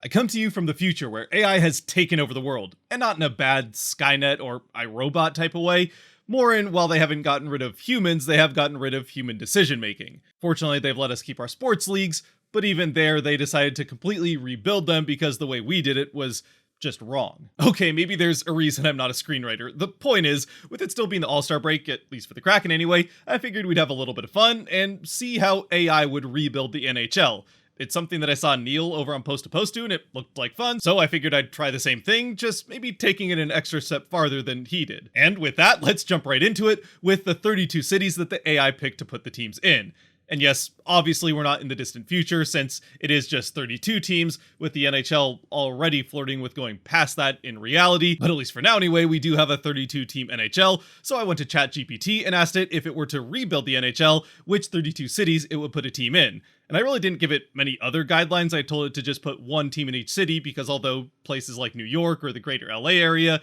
I come to you from the future where AI has taken over the world, and not in a bad Skynet or iRobot type of way, more in while they haven't gotten rid of humans, they have gotten rid of human decision making. Fortunately, they've let us keep our sports leagues, but even there, they decided to completely rebuild them because the way we did it was just wrong. Okay, maybe there's a reason I'm not a screenwriter. The point is, with it still being the All-Star break, at least for the Kraken anyway, I figured we'd have a little bit of fun and see how AI would rebuild the NHL. It's something that I saw Neil over on Post to Post do, and it looked like fun, so I figured I'd try the same thing, just maybe taking it an extra step farther than he did. And with that, let's jump right into it with the 32 cities that the AI picked to put the teams in. And yes, obviously we're not in the distant future since it is just 32 teams, with the NHL already flirting with going past that in reality, but at least for now anyway, we do have a 32 team NHL, so I went to ChatGPT and asked it if it were to rebuild the NHL, which 32 cities it would put a team in. And I really didn't give it many other guidelines. I told it to just put one team in each city because although places like New York or the greater LA area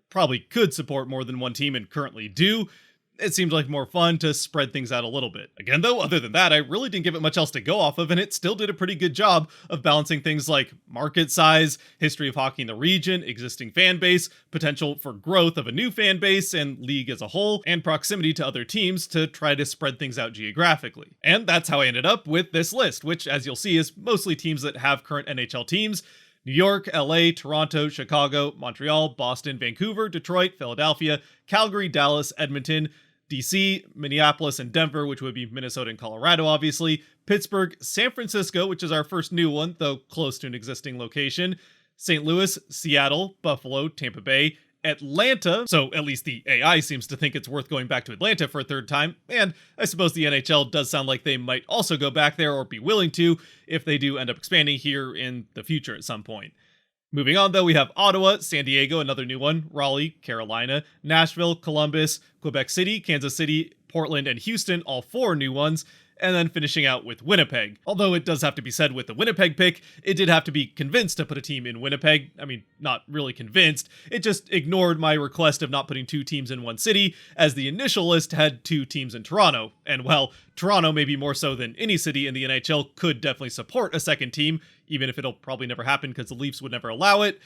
probably could support more than one team and currently do, it seemed like more fun to spread things out a little bit. Again though, other than that, I really didn't give it much else to go off of, and it still did a pretty good job of balancing things like market size, history of hockey in the region, existing fan base, potential for growth of a new fan base and league as a whole, and proximity to other teams to try to spread things out geographically. And that's how I ended up with this list, which as you'll see is mostly teams that have current NHL teams: New York, LA, Toronto, Chicago, Montreal, Boston, Vancouver, Detroit, Philadelphia, Calgary, Dallas, Edmonton, DC, Minneapolis, and Denver, which would be Minnesota and Colorado, obviously, Pittsburgh, San Francisco, which is our first new one, though close to an existing location, St. Louis, Seattle, Buffalo, Tampa Bay, Atlanta, so at least the AI seems to think it's worth going back to Atlanta for a third time, and I suppose the NHL does sound like they might also go back there or be willing to if they do end up expanding here in the future at some point. Moving on though, we have Ottawa, San Diego, another new one, Raleigh, Carolina, Nashville, Columbus, Quebec City, Kansas City, Portland, and Houston, all four new ones, and then finishing out with Winnipeg. Although it does have to be said with the Winnipeg pick, it did have to be convinced to put a team in Winnipeg. I mean, not really convinced, it just ignored my request of not putting two teams in one city, as the initial list had two teams in Toronto. And well, Toronto, maybe more so than any city in the NHL, could definitely support a second team, even if it'll probably never happen because the Leafs would never allow it.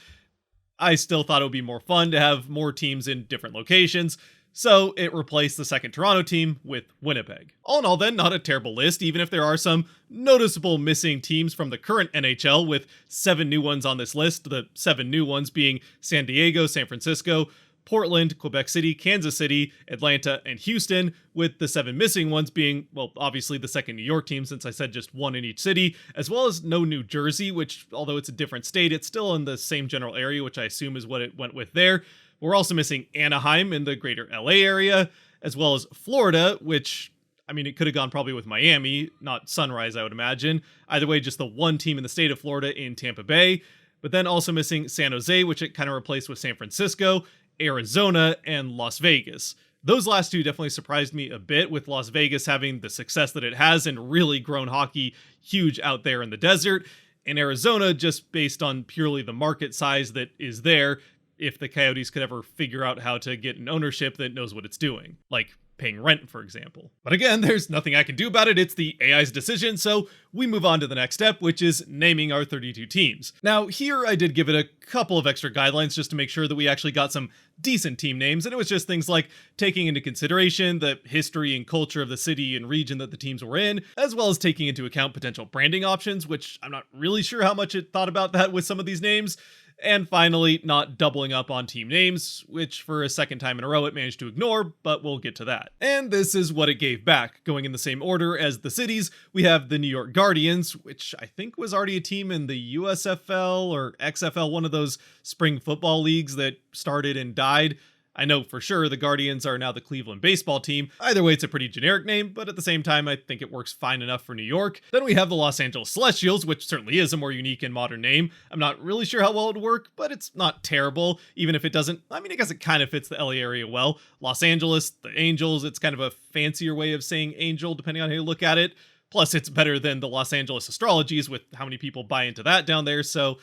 I still thought it would be more fun to have more teams in different locations, so it replaced the second Toronto team with Winnipeg. All in all then, not a terrible list, even if there are some noticeable missing teams from the current NHL, with 7 new ones on this list, the 7 new ones being San Diego, San Francisco, Portland, Quebec City, Kansas City, Atlanta, and Houston, with the 7 missing ones being, well, obviously the second New York team, since I said just one in each city, as well as no New Jersey, which, although it's a different state, it's still in the same general area, which I assume is what it went with there. We're also missing Anaheim in the greater LA area, as well as Florida, which, I mean, it could have gone probably with Miami, not Sunrise, I would imagine. Either way, just the one team in the state of Florida in Tampa Bay, but then also missing San Jose, which it kind of replaced with San Francisco, Arizona, and Las Vegas. Those last two definitely surprised me a bit, with Las Vegas having the success that it has and really grown hockey huge out there in the desert, and Arizona just based on purely the market size that is there, if the Coyotes could ever figure out how to get an ownership that knows what it's doing, like paying rent, for example. But again, there's nothing I can do about it. It's the AI's decision, so we move on to the next step, which is naming our 32 teams. Now, here I did give it a couple of extra guidelines just to make sure that we actually got some decent team names, and it was just things like taking into consideration the history and culture of the city and region that the teams were in, as well as taking into account potential branding options, which I'm not really sure how much it thought about that with some of these names. And finally, not doubling up on team names, which for a second time in a row it managed to ignore, but we'll get to that. And this is what it gave back. Going in the same order as the cities, we have the New York Guardians, which I think was already a team in the USFL or XFL, one of those spring football leagues that started and died. I know for sure the Guardians are now the Cleveland baseball team. Either way, it's a pretty generic name, but at the same time, I think it works fine enough for New York. Then we have the Los Angeles Celestials, which certainly is a more unique and modern name. I'm not really sure how well it would work, but it's not terrible, even if it doesn't. I mean, I guess it kind of fits the LA area well. Los Angeles, the Angels, it's kind of a fancier way of saying angel, depending on how you look at it. Plus, it's better than the Los Angeles Astrologies with how many people buy into that down there, so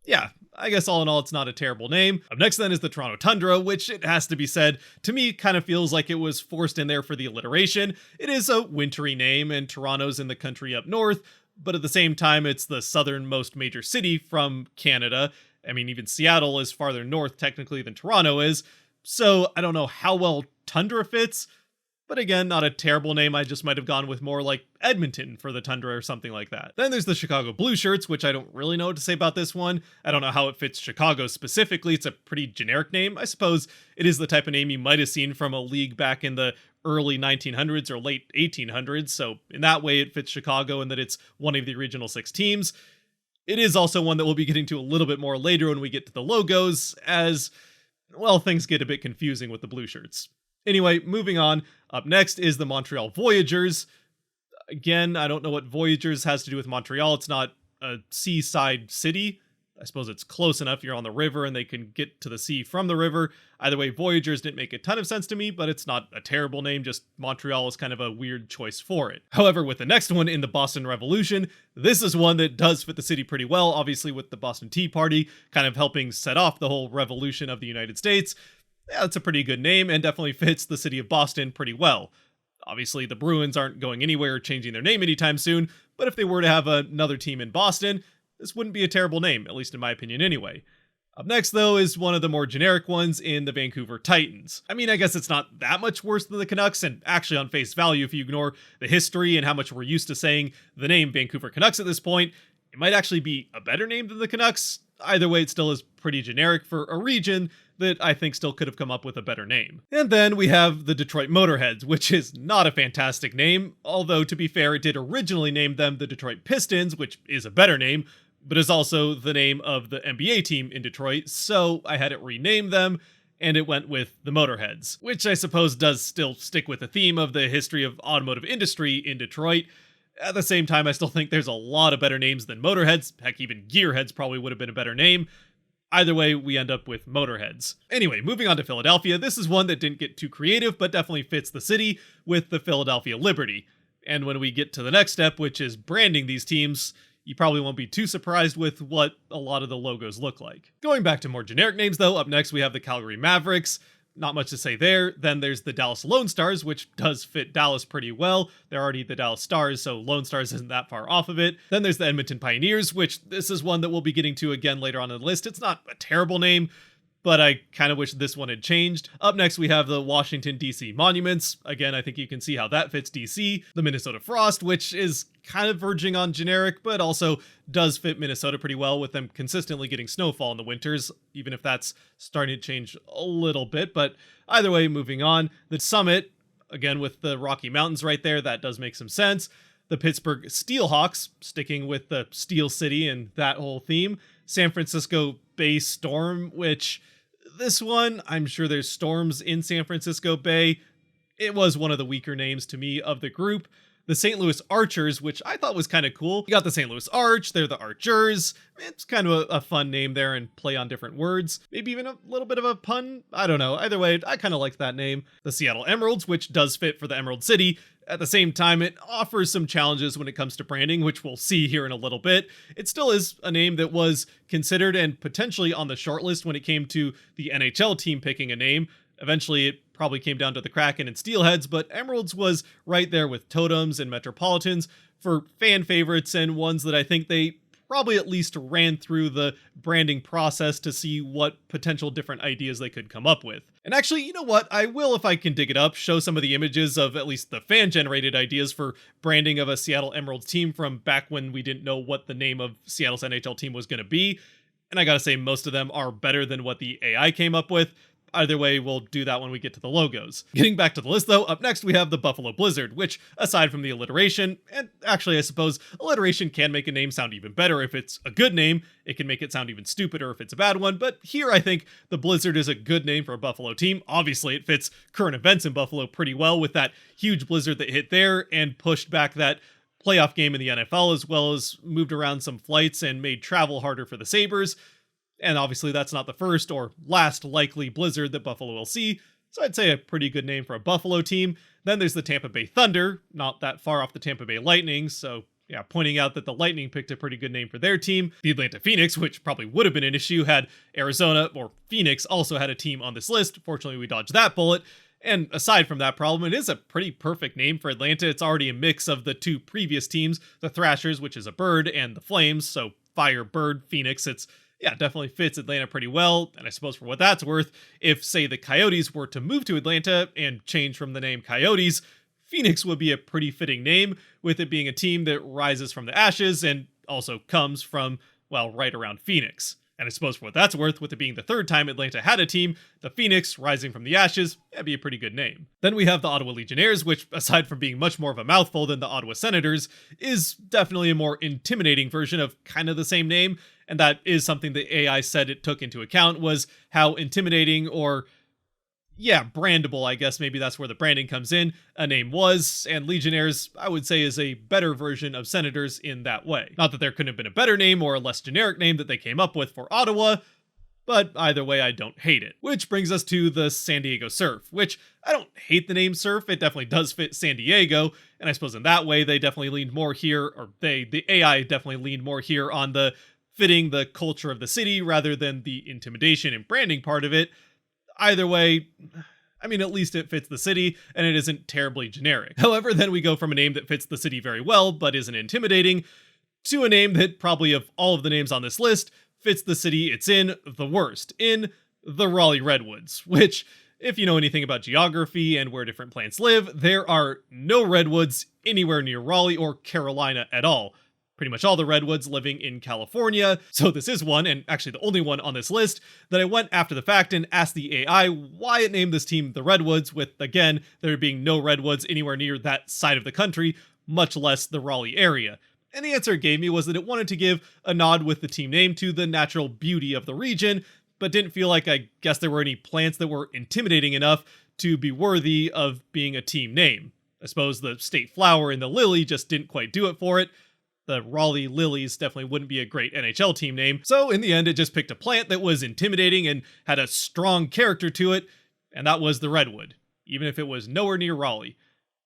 yeah, I guess all in all, it's not a terrible name. Up next then is the Toronto Tundra, which, it has to be said, to me kind of feels like it was forced in there for the alliteration. It is a wintry name, and Toronto's in the country up north, but at the same time, it's the southernmost major city from Canada. I mean, even Seattle is farther north technically than Toronto is, so I don't know how well Tundra fits. But again, not a terrible name. I just might have gone with more like Edmonton for the Tundra or something like that. Then there's the Chicago Blue Shirts, which I don't really know what to say about this one. I don't know how it fits Chicago specifically. It's a pretty generic name. I suppose it is the type of name you might have seen from a league back in the early 1900s or late 1800s. So in that way, it fits Chicago in that it's one of the original 6 teams. It is also one that we'll be getting to a little bit more later when we get to the logos, as, well, things get a bit confusing with the Blue Shirts. Anyway, moving on. Up next is the Montreal Voyageurs. Again, I don't know what Voyageurs has to do with Montreal. It's not a seaside city. I suppose it's close enough. You're on the river and they can get to the sea from the river. Either way, Voyageurs didn't make a ton of sense to me, but it's not a terrible name. Just Montreal is kind of a weird choice for it. However, with the next one in the Boston Revolution, this is one that does fit the city pretty well, obviously with the Boston Tea Party kind of helping set off the whole revolution of the United States. Yeah, that's a pretty good name and definitely fits the city of Boston pretty well. Obviously, the Bruins aren't going anywhere or changing their name anytime soon, but if they were to have another team in Boston, this wouldn't be a terrible name, at least in my opinion anyway. Up next, though, is one of the more generic ones in the Vancouver Titans. I mean, I guess it's not that much worse than the Canucks, and actually on face value, if you ignore the history and how much we're used to saying the name Vancouver Canucks at this point, it might actually be a better name than the Canucks. Either way, it still is pretty generic for a region that I think still could have come up with a better name. And then we have the Detroit Motorheads, which is not a fantastic name, although to be fair, it did originally name them the Detroit Pistons, which is a better name, but is also the name of the NBA team in Detroit, so I had it rename them, and it went with the Motorheads, which I suppose does still stick with the theme of the history of automotive industry in Detroit. At the same time, I still think there's a lot of better names than Motorheads. Heck, even Gearheads probably would have been a better name. Either way, we end up with Motorheads. Anyway, moving on to Philadelphia, this is one that didn't get too creative, but definitely fits the city with the Philadelphia Liberty. And when we get to the next step, which is branding these teams, you probably won't be too surprised with what a lot of the logos look like. Going back to more generic names though, up next we have the Calgary Mavericks. Not much to say there. Then there's the Dallas Lone Stars, which does fit Dallas pretty well. They're already the Dallas Stars, so Lone Stars isn't that far off of it. Then there's the Edmonton Pioneers, which this is one that we'll be getting to again later on in the list. It's not a terrible name, but I kind of wish this one had changed. Up next, we have the Washington, D.C. Monuments. Again, I think you can see how that fits D.C. The Minnesota Frost, which is kind of verging on generic, but also does fit Minnesota pretty well with them consistently getting snowfall in the winters, even if that's starting to change a little bit. But either way, moving on. The Summit, again, with the Rocky Mountains right there, that does make some sense. The Pittsburgh Steelhawks, sticking with the Steel City and that whole theme. San Francisco Bay Storm, which this one, I'm sure there's storms in San Francisco Bay. It was one of the weaker names to me of the group. The St. Louis Archers, which I thought was kind of cool. You got the St. Louis Arch, they're the Archers. It's kind of a fun name there and play on different words. Maybe even a little bit of a pun. I don't know. Either way, I kind of liked that name. The Seattle Emeralds, which does fit for the Emerald City. At the same time, it offers some challenges when it comes to branding, which we'll see here in a little bit. It still is a name that was considered and potentially on the shortlist when it came to the NHL team picking a name. Eventually, it probably came down to the Kraken and Steelheads, but Emeralds was right there with Totems and Metropolitans for fan favorites and ones that I think they probably at least ran through the branding process to see what potential different ideas they could come up with. And actually, you know what? I will, if I can dig it up, show some of the images of at least the fan-generated ideas for branding of a Seattle Emeralds team from back when we didn't know what the name of Seattle's NHL team was going to be. And I gotta say, most of them are better than what the AI came up with. Either way, we'll do that when we get to the logos. Getting back to the list though, up next we have the Buffalo Blizzard, which aside from the alliteration, and actually I suppose alliteration can make a name sound even better if it's a good name, it can make it sound even stupider if it's a bad one, but here I think the Blizzard is a good name for a Buffalo team. Obviously it fits current events in Buffalo pretty well with that huge blizzard that hit there and pushed back that playoff game in the NFL, as well as moved around some flights and made travel harder for the Sabres. And obviously that's not the first or last likely blizzard that Buffalo will see, so I'd say a pretty good name for a Buffalo team. Then there's the Tampa Bay Thunder, not that far off the Tampa Bay Lightning, so yeah, pointing out that the Lightning picked a pretty good name for their team. The Atlanta Phoenix, which probably would have been an issue had Arizona or Phoenix also had a team on this list. Fortunately, we dodged that bullet. And aside from that problem, it is a pretty perfect name for Atlanta. It's already a mix of the two previous teams, the Thrashers, which is a bird, and the Flames, so fire, bird, phoenix. It's yeah, definitely fits Atlanta pretty well. And I suppose for what that's worth, if say the Coyotes were to move to Atlanta and change from the name Coyotes, Phoenix would be a pretty fitting name, with it being a team that rises from the ashes and also comes from, well, right around Phoenix. And I suppose for what that's worth, with it being the third time Atlanta had a team, the Phoenix rising from the ashes, that'd be a pretty good name. Then we have the Ottawa Legionnaires, which, aside from being much more of a mouthful than the Ottawa Senators, is definitely a more intimidating version of kind of the same name. And that is something the AI said it took into account, was how intimidating or brandable, I guess maybe that's where the branding comes in, a name was, and Legionnaires, I would say, is a better version of Senators in that way. Not that there couldn't have been a better name or a less generic name that they came up with for Ottawa, but either way, I don't hate it. Which brings us to the San Diego Surf, which I don't hate the name Surf, it definitely does fit San Diego, and I suppose in that way, they definitely leaned more here, or the AI definitely leaned more here on the fitting the culture of the city rather than the intimidation and branding part of it. Either way, I mean, at least it fits the city, and it isn't terribly generic. However, then we go from a name that fits the city very well, but isn't intimidating, to a name that probably of all of the names on this list, fits the city it's in the worst, in the Raleigh Redwoods, which, if you know anything about geography and where different plants live, there are no redwoods anywhere near Raleigh or Carolina at all. Pretty much all the redwoods living in California. So this is one, and actually the only one on this list, that I went after the fact and asked the AI why it named this team the Redwoods, with, again, there being no redwoods anywhere near that side of the country, much less the Raleigh area. And the answer it gave me was that it wanted to give a nod with the team name to the natural beauty of the region, but didn't feel like I guess there were any plants that were intimidating enough to be worthy of being a team name. I suppose the state flower and the lily just didn't quite do it for it. The Raleigh Lilies definitely wouldn't be a great NHL team name, so in the end it just picked a plant that was intimidating and had a strong character to it, and that was the redwood, even if it was nowhere near Raleigh.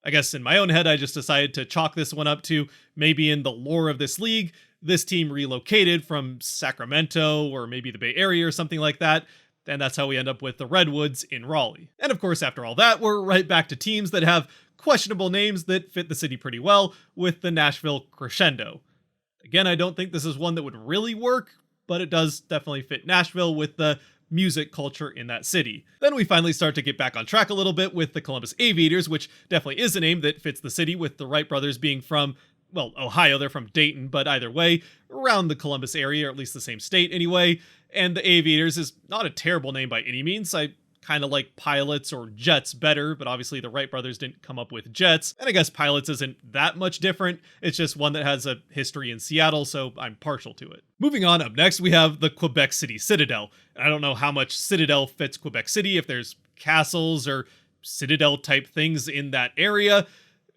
I guess in my own head I just decided to chalk this one up to maybe in the lore of this league, this team relocated from Sacramento or maybe the Bay Area or something like that, and that's how we end up with the Redwoods in Raleigh. And of course, after all that, we're right back to teams that have questionable names that fit the city pretty well, with the Nashville Crescendo. Again, I don't think this is one that would really work, but it does definitely fit Nashville with the music culture in that city. Then we finally start to get back on track a little bit with the Columbus Aviators, which definitely is a name that fits the city, with the Wright brothers being from, well, Ohio, they're from Dayton, but either way, around the Columbus area, or at least the same state anyway. And the Aviators is not a terrible name by any means. I kind of like Pilots or Jets better, but obviously the Wright brothers didn't come up with Jets, and I guess Pilots isn't that much different. It's just one that has a history in Seattle, so I'm partial to it. Moving on, up next we have the Quebec City Citadel. I don't know how much Citadel fits Quebec City, if there's castles or Citadel type things in that area,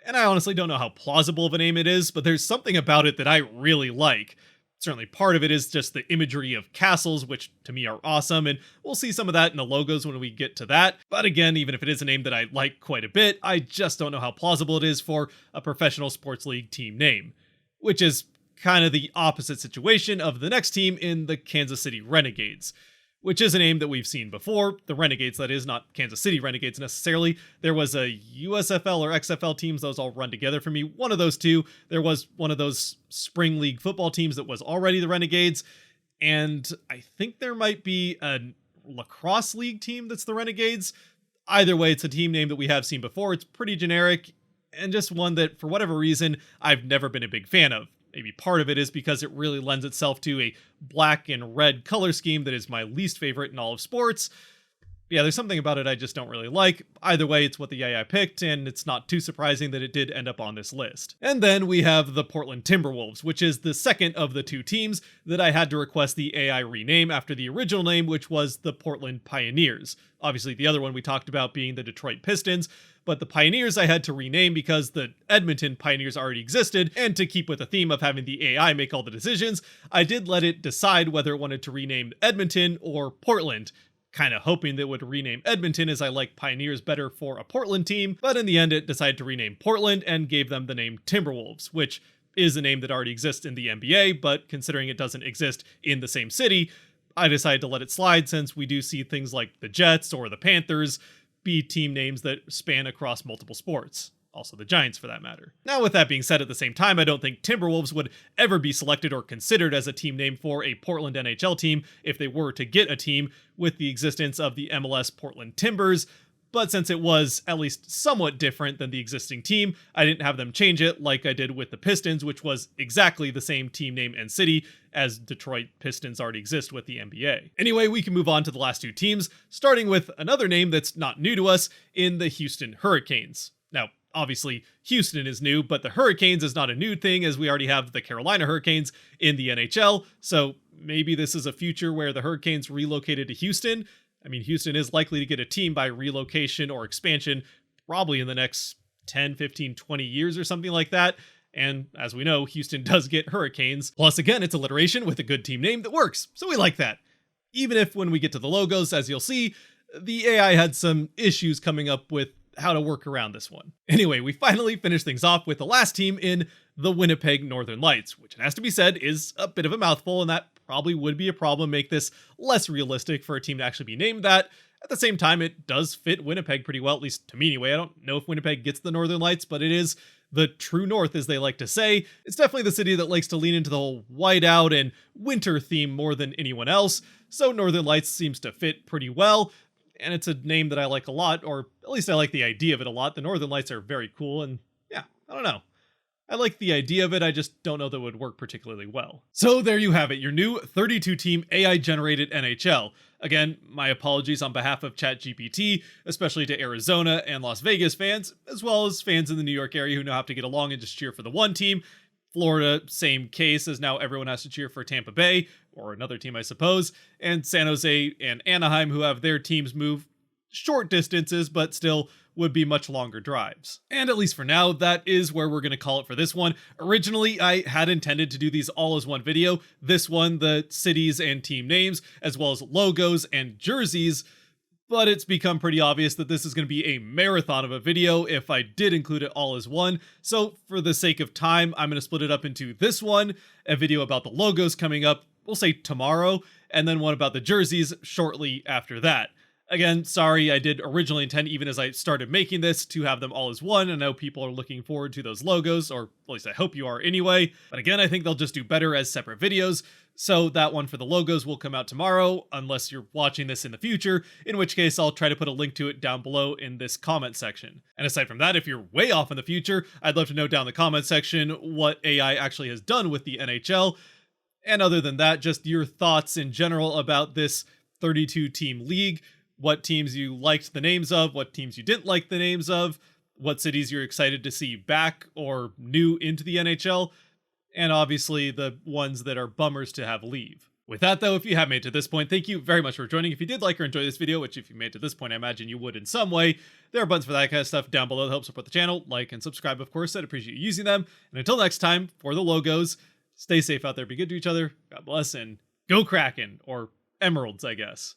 and I honestly don't know how plausible of a name it is, but there's something about it that I really like. Certainly part of it is just the imagery of castles, which to me are awesome, and we'll see some of that in the logos when we get to that. But again, even if it is a name that I like quite a bit, I just don't know how plausible it is for a professional sports league team name, which is kind of the opposite situation of the next team in the Kansas City Renegades, which is a name that we've seen before. The Renegades, that is, not Kansas City Renegades necessarily. There was a USFL or XFL teams, those all run together for me. One of those two. There was one of those spring league football teams that was already the Renegades. And I think there might be a lacrosse league team that's the Renegades. Either way, it's a team name that we have seen before. It's pretty generic, and just one that, for whatever reason, I've never been a big fan of. Maybe part of it is because it really lends itself to a black and red color scheme that is my least favorite in all of sports. Yeah, there's something about it I just don't really like. Either way, it's what the AI picked, and it's not too surprising that it did end up on this list. And then we have the Portland Timberwolves, which is the second of the two teams that I had to request the AI rename after the original name, which was the Portland Pioneers. Obviously, the other one we talked about being the Detroit Pistons, but the Pioneers I had to rename because the Edmonton Pioneers already existed, and to keep with the theme of having the AI make all the decisions, I did let it decide whether it wanted to rename Edmonton or Portland, kind of hoping that it would rename Edmonton as I like Pioneers better for a Portland team, but in the end it decided to rename Portland and gave them the name Timberwolves, which is a name that already exists in the NBA, but considering it doesn't exist in the same city, I decided to let it slide since we do see things like the Jets or the Panthers be team names that span across multiple sports. Also the Giants for that matter. Now with that being said, at the same time, I don't think Timberwolves would ever be selected or considered as a team name for a Portland NHL team if they were to get a team with the existence of the MLS Portland Timbers. But since it was at least somewhat different than the existing team, I didn't have them change it like I did with the Pistons, which was exactly the same team name and city, as Detroit Pistons already exist with the NBA. Anyway, we can move on to the last two teams, starting with another name that's not new to us in the Houston Hurricanes. Now, obviously, Houston is new, but the Hurricanes is not a new thing, as we already have the Carolina Hurricanes in the NHL, so maybe this is a future where the Hurricanes relocated to Houston. I mean, Houston is likely to get a team by relocation or expansion probably in the next 10, 15, 20 years or something like that. And as we know, Houston does get Hurricanes. Plus, again, it's alliteration with a good team name that works, so we like that. Even if when we get to the logos, as you'll see, the AI had some issues coming up with how to work around this one. Anyway, we finally finished things off with the last team in the Winnipeg Northern Lights, which, it has to be said, is a bit of a mouthful, and that probably would be a problem, make this less realistic for a team to actually be named that. At the same time, it does fit Winnipeg pretty well, at least to me anyway. I don't know if Winnipeg gets the Northern Lights, but it is the true north, as they like to say. It's definitely the city that likes to lean into the whole whiteout and winter theme more than anyone else, so Northern Lights seems to fit pretty well. And it's a name that I like a lot, or at least I like the idea of it a lot. The Northern Lights are very cool, and yeah, I don't know. I like the idea of it, I just don't know that it would work particularly well. So there you have it, your new 32-team AI-generated NHL. Again, my apologies on behalf of ChatGPT, especially to Arizona and Las Vegas fans, as well as fans in the New York area who know how to get along and just cheer for the one team. Florida, same case, as now everyone has to cheer for Tampa Bay, or another team I suppose, and San Jose and Anaheim, who have their teams move short distances, but still would be much longer drives. And at least for now, that is where we're going to call it for this one. Originally, I had intended to do these all as one video. This one, the cities and team names, as well as logos and jerseys, but it's become pretty obvious that this is going to be a marathon of a video if I did include it all as one. So for the sake of time, I'm going to split it up into this one, a video about the logos coming up, we'll say tomorrow, and then one about the jerseys shortly after that. Again, sorry, I did originally intend, even as I started making this, to have them all as one. I know people are looking forward to those logos, or at least I hope you are anyway. But again, I think they'll just do better as separate videos. So that one for the logos will come out tomorrow, unless you're watching this in the future, in which case I'll try to put a link to it down below in this comment section. And aside from that, if you're way off in the future, I'd love to know down in the comment section what AI actually has done with the NHL. And other than that, just your thoughts in general about this 32-team league. What teams you liked the names of, what teams you didn't like the names of, what cities you're excited to see back or new into the NHL, and obviously the ones that are bummers to have leave. With that though, if you have made it to this point, thank you very much for joining. If you did like or enjoy this video, which if you made it to this point, I imagine you would in some way, there are buttons for that kind of stuff down below that help support the channel. Like and subscribe, of course, I'd appreciate you using them. And until next time, for the logos, stay safe out there, be good to each other, God bless, and go Kraken, or Emeralds, I guess.